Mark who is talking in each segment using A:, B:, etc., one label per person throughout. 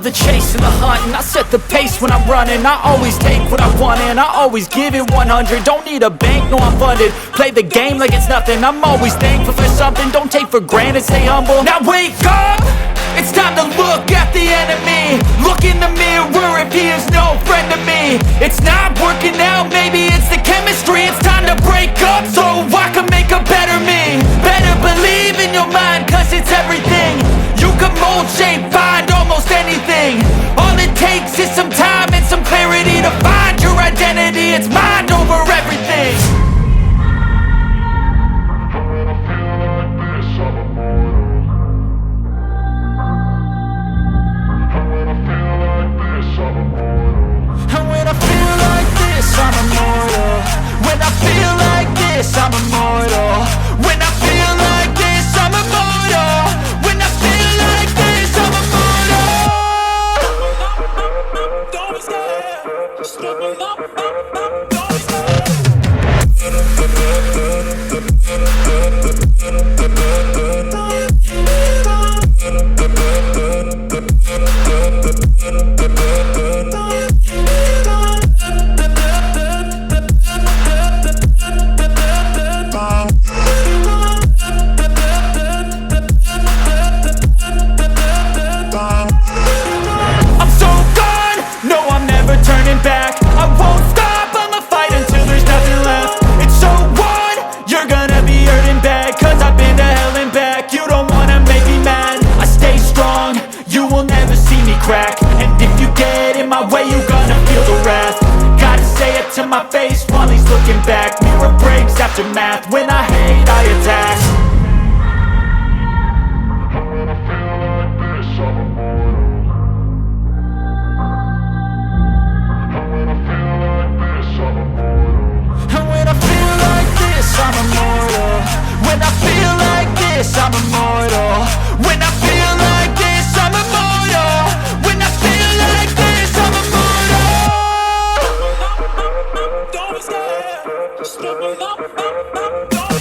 A: the chase and the hunt, and I set the pace when I'm running. I always take what I want and I always give it 100. Don't need a bank, no I'm funded. Play the game like it's nothing. I'm always thankful for something. Don't take for granted, stay humble. Now wake up! It's time to look at the enemy. Look in the mirror if he is no friend to me. It's not working out, maybe it's the chemistry. It's time to break up so I can make a better me. Better believe in your mind, cause it's everything. You can mold, shape, find almost anything. All it takes is some time and some clarity to find your identity. It's mind over everything. I'm immortal. When I feel like this, I'm immortal. When I feel like this, I'm immortal. When I feel like this, I'm immortal. Don't be scared. Just look up, don't be scared. Back. I won't stop, I'ma fight until there's nothing left. It's so on, you're gonna be hurting bad, cause I've been to hell and back. You don't wanna make me mad, I stay strong, you will never see me crack. And if you get in my way, you're gonna feel the wrath. Gotta say it to my face while he's looking back. Mirror breaks after math, when I hate I attack. I'm immortal. When I feel like this, I'm immortal. When I feel like this, I'm immortal. When I feel like this, I'm immortal. Don't be scared. Just look up.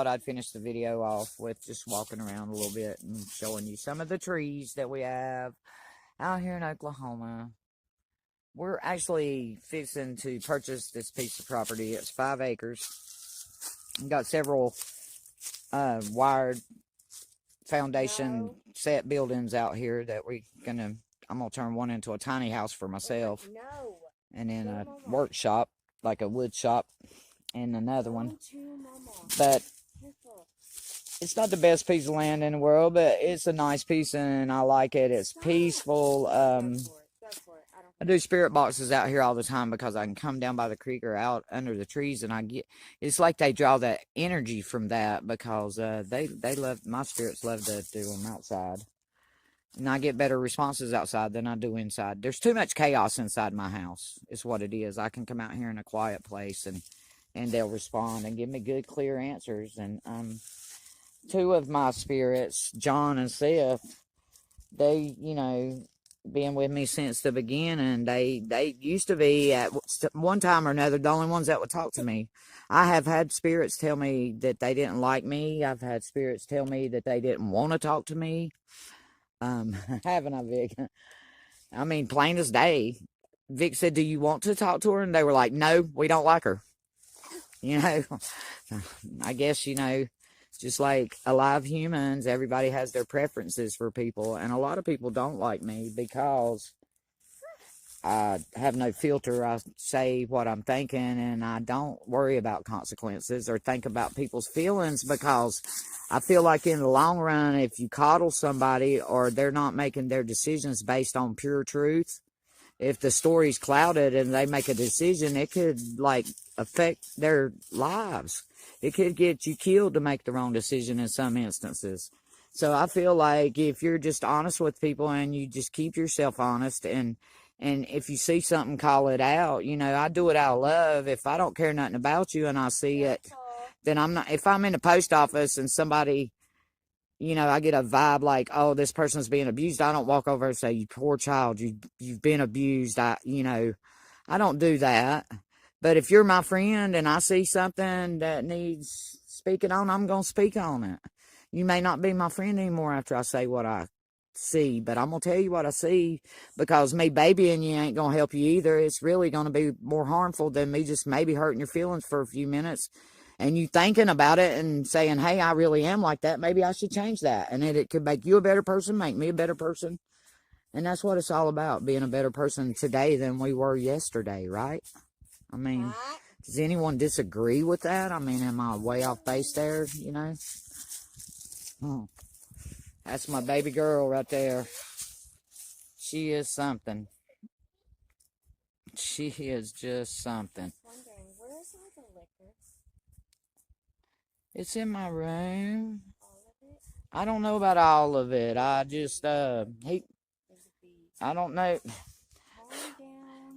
B: thought I'd finish the video off with just walking around a little bit and showing you some of the trees that we have out here in Oklahoma. We're actually fixing to purchase this piece of property. It's 5 acres. We've got several wired foundation set buildings out here that I'm gonna turn one into a tiny house for myself. And then a workshop, like a wood shop, and another one. But it's not the best piece of land in the world, but it's a nice piece and I like it. It's peaceful. I do spirit boxes out here all the time because I can come down by the creek or out under the trees, and it's like they draw that energy from that because my spirits love to do them outside. And I get better responses outside than I do inside. There's too much chaos inside my house, is what it is. I can come out here in a quiet place and they'll respond and give me good, clear answers. And 2 of my spirits, John and Seth, they, been with me since the beginning. They used to be, at one time or another, the only ones that would talk to me. I have had spirits tell me that they didn't like me. I've had spirits tell me that they didn't want to talk to me. Haven't I, Vic? I mean, plain as day. Vic said, "Do you want to talk to her?" And they were like, "No, we don't like her." I guess, just like alive humans, everybody has their preferences for people. And a lot of people don't like me because I have no filter. I say what I'm thinking, and I don't worry about consequences or think about people's feelings, because I feel like in the long run, if you coddle somebody or they're not making their decisions based on pure truth, if the story's clouded and they make a decision, it could affect their lives. It could get you killed to make the wrong decision in some instances. So I feel like if you're just honest with people and you just keep yourself honest, and if you see something, call it out. I do it out of love. If I don't care nothing about you and I see it, then I'm not. If I'm in the post office and somebody, I get a vibe like, oh, this person's being abused, I don't walk over and say, "You poor child, you've been abused." I don't do that. But if you're my friend and I see something that needs speaking on, I'm going to speak on it. You may not be my friend anymore after I say what I see, but I'm going to tell you what I see, because me babying you ain't going to help you either. It's really going to be more harmful than me just maybe hurting your feelings for a few minutes and you thinking about it and saying, "Hey, I really am like that. Maybe I should change that." And it could make you a better person, make me a better person. And that's what it's all about, being a better person today than we were yesterday, right? I mean, does anyone disagree with that? I mean, am I way off base there, Oh, that's my baby girl right there. She is something. She is just something.
C: Wondering, where's all the liquor?
B: It's in my room. All of it? I don't know about all of it. I just, I don't know.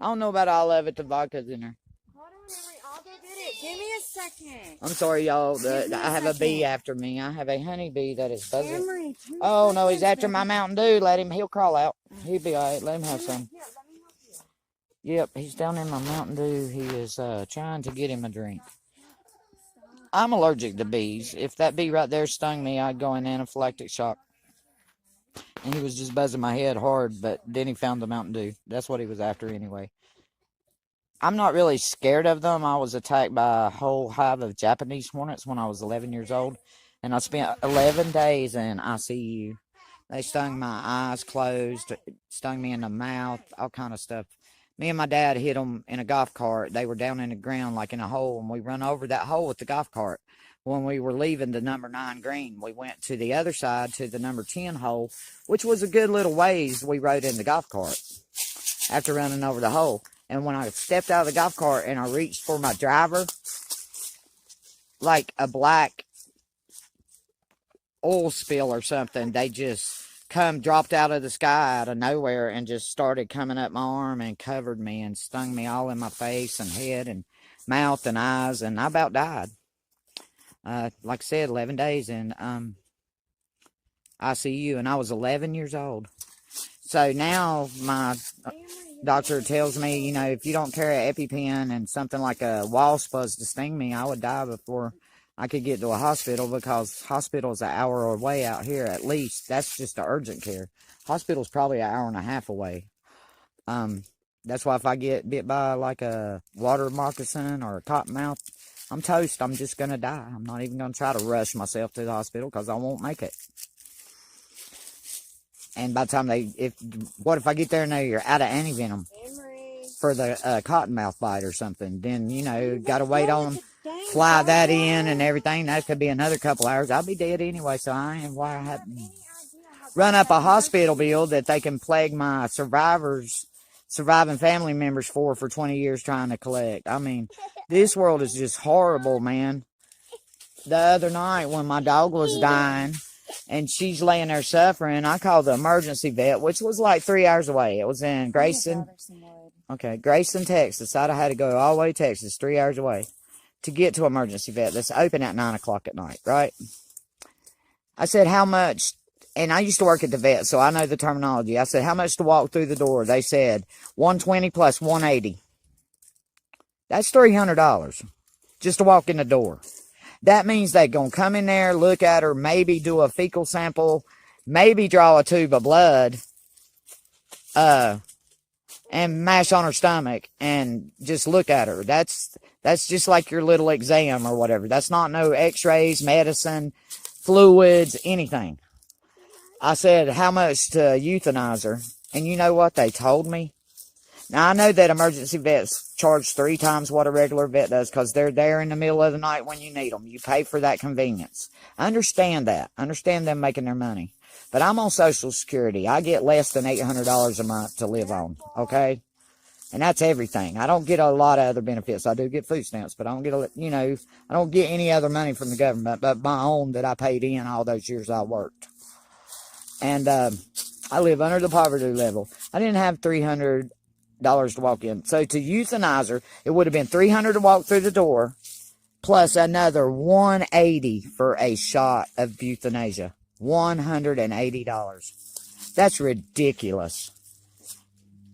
B: I don't know about all of it. The vodka's in there.
C: Hold on, Emery. I'll go get it. Give me a second.
B: I'm sorry, y'all. I have a bee after me. I have a honeybee that is buzzing.
C: Emery,
B: oh, no, he's after my Mountain Dew. He'll crawl out. He'll be all right. Let him have some.
C: Here, let me help you.
B: Yep, he's down in my Mountain Dew. He is trying to get him a drink. I'm allergic to bees. If that bee right there stung me, I'd go in anaphylactic shock. And he was just buzzing my head hard, but then he found the Mountain Dew. That's what he was after anyway. I'm not really scared of them. I was attacked by a whole hive of Japanese hornets when I was 11 years old. And I spent 11 days in ICU. They stung my eyes closed, stung me in the mouth, all kind of stuff. Me and my dad hit them in a golf cart. They were down in the ground like in a hole, and we run over that hole with the golf cart. When we were leaving the number 9 green, we went to the other side to the number 10 hole, which was a good little ways we rode in the golf cart after running over the hole. And when I stepped out of the golf cart and I reached for my driver, like a black oil spill or something, they just dropped out of the sky out of nowhere and just started coming up my arm and covered me and stung me all in my face and head and mouth and eyes, and I about died. Like I said, 11 days in ICU, and I was 11 years old. So now my doctor tells me, if you don't carry an EpiPen and something like a wasp was to sting me, I would die before I could get to a hospital, because hospital's an hour away out here at least. That's just the urgent care. Hospital's probably an hour and a half away. That's why if I get bit by like a water moccasin or a cottonmouth, I'm toast. I'm just going to die. I'm not even going to try to rush myself to the hospital, because I won't make it. And by the time what if I get there and you're out of antivenom for the cottonmouth bite or something? Then, you know, got to wait on them, fly that in and everything. That could be another couple hours. I'll be dead anyway, so I ain't why I have to run up a hospital bill that they can plague my surviving family members for 20 years trying to collect. I mean, this world is just horrible, man. The other night when my dog was dying and she's laying there suffering, I called the emergency vet, which was like 3 hours away. It was in Grayson. Okay, Grayson, Texas. I'd have had to go all the way to Texas, 3 hours away, to get to emergency vet that's open at 9 o'clock at night, right? I said, how much? And I used to work at the vet, so I know the terminology. I said, how much to walk through the door? They said, $120 plus $180. That's $300 just to walk in the door. That means they're going to come in there, look at her, maybe do a fecal sample, maybe draw a tube of blood, and mash on her stomach and just look at her. That's just like your little exam or whatever. That's not no x-rays, medicine, fluids, anything. I said, how much to euthanize her? And you know what they told me? Now, I know that emergency vets charge 3 times what a regular vet does, because they're there in the middle of the night when you need them. You pay for that convenience. I understand that. I understand them making their money. But I'm on Social Security. I get less than $800 a month to live on, okay? And that's everything. I don't get a lot of other benefits. I do get food stamps, but I don't get, I don't get any other money from the government but my own that I paid in all those years I worked. And I live under the poverty level. I didn't have $300 to walk in. So to euthanize her, it would have been $300 to walk through the door, plus another $180 for a shot of euthanasia. $180. That's ridiculous.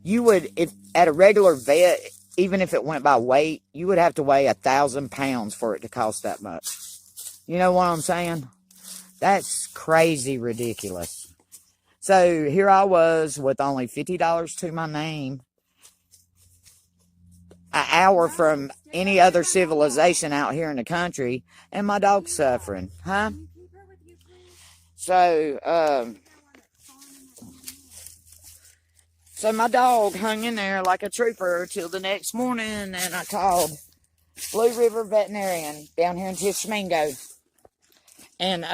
B: You would, if at a regular vet, even if it went by weight, you would have to weigh 1,000 pounds for it to cost that much. You know what I'm saying? That's crazy ridiculous. So here I was with only $50 to my name, an hour from any other civilization out here in the country, and my dog's suffering, huh? So my dog hung in there like a trooper till the next morning, and I called Blue River Veterinarian down here in Tishomingo, and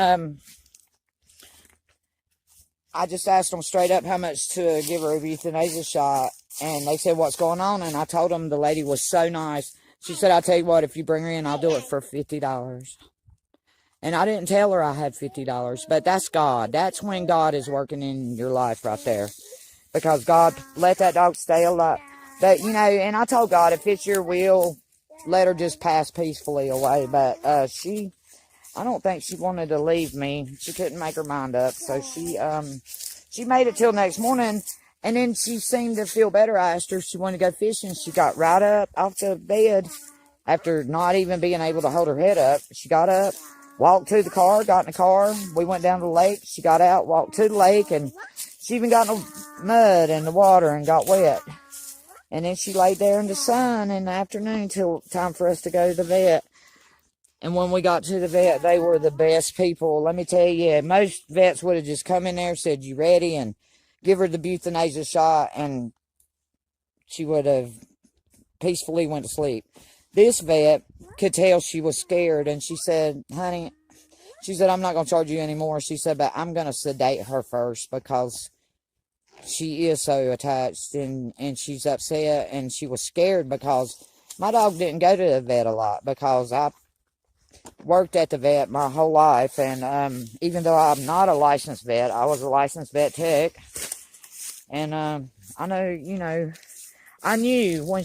B: I just asked them straight up how much to give her a euthanasia shot. And they said, what's going on? And I told them the lady was so nice. She said, I'll tell you what, if you bring her in, I'll do it for $50. And I didn't tell her I had $50. But that's God. That's when God is working in your life right there. Because God let that dog stay alive. But, and I told God, if it's your will, let her just pass peacefully away. But I don't think she wanted to leave me. She couldn't make her mind up. So she made it till next morning. And then she seemed to feel better. I asked her if she wanted to go fishing. She got right up off the bed after not even being able to hold her head up. She got up, walked to the car, got in the car. We went down to the lake. She got out, walked to the lake, and she even got in the mud and the water and got wet. And then she laid there in the sun in the afternoon till time for us to go to the vet. And when we got to the vet, they were the best people. Let me tell you, most vets would have just come in there, said, you ready? And give her the euthanasia shot, and she would have peacefully went to sleep. This vet could tell she was scared, and she said, honey, she said, I'm not going to charge you anymore. She said, but I'm going to sedate her first because she is so attached, and she's upset, and she was scared because my dog didn't go to the vet a lot because I worked at the vet my whole life, and even though I'm not a licensed vet, I was a licensed vet tech. And I know, I knew when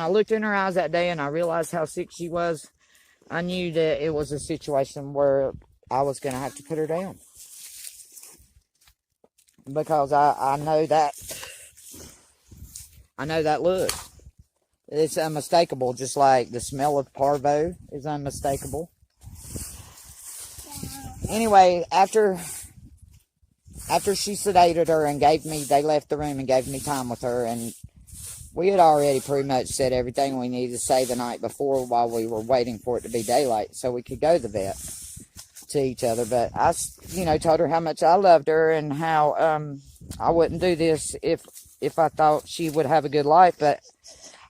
B: I looked in her eyes that day and I realized how sick she was, I knew that it was a situation where I was going to have to put her down. Because I know that look. It's unmistakable, just like the smell of parvo is unmistakable. Anyway, after she sedated her and they left the room and gave me time with her, and we had already pretty much said everything we needed to say the night before while we were waiting for it to be daylight so we could go to the vet to each other. But I, told her how much I loved her and how I wouldn't do this if I thought she would have a good life. But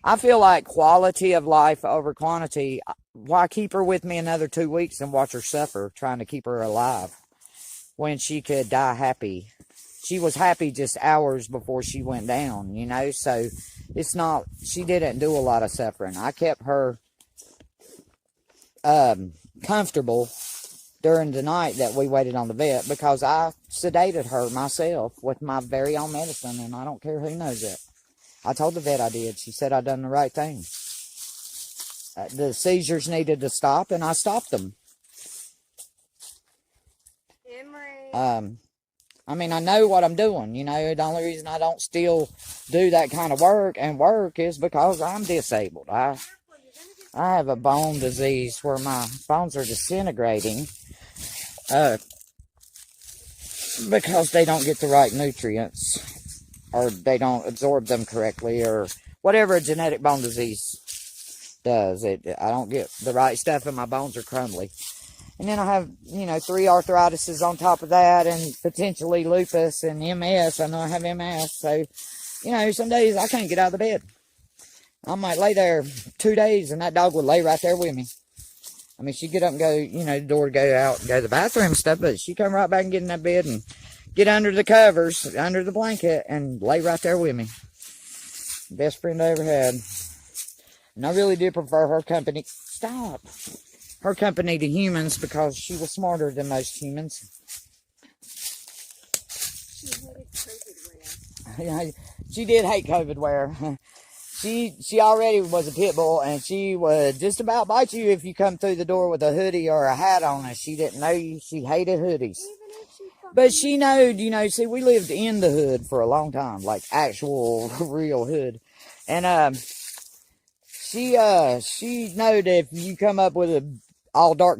B: I feel like quality of life over quantity. Why keep her with me another 2 weeks and watch her suffer trying to keep her alive when she could die happy? She was happy just hours before she went down, so it's not, she didn't do a lot of suffering. I kept her comfortable during the night that we waited on the vet because I sedated her myself with my very own medicine, and I don't care who knows it. I told the vet I did. She said I done the right thing. The seizures needed to stop, and I stopped them.
C: Emery.
B: I mean, I know what I'm doing, The only reason I don't still do that kind of work is because I'm disabled. I have a bone disease where my bones are disintegrating because they don't get the right nutrients or they don't absorb them correctly or whatever a genetic bone disease does. I don't get the right stuff and my bones are crumbly. And then I have, 3 arthritises on top of that and potentially lupus and MS. I know I have MS. So, some days I can't get out of the bed. I might lay there 2 days and that dog would lay right there with me. I mean, she'd get up and go, the door to go out and go to the bathroom and stuff, but she'd come right back and get in that bed and get under the covers, under the blanket, and lay right there with me. Best friend I ever had. And I really did prefer her company. Stop. Her company to humans because she was smarter than most humans.
C: She hated COVID wear.
B: Yeah, she did hate COVID wear. She already was a pit bull, and she would just about bite you if you come through the door with a hoodie or a hat on, and she didn't know you. She hated hoodies. But she knowed, see, we lived in the hood for a long time, like actual real hood. And she knowed if you come up with a all dark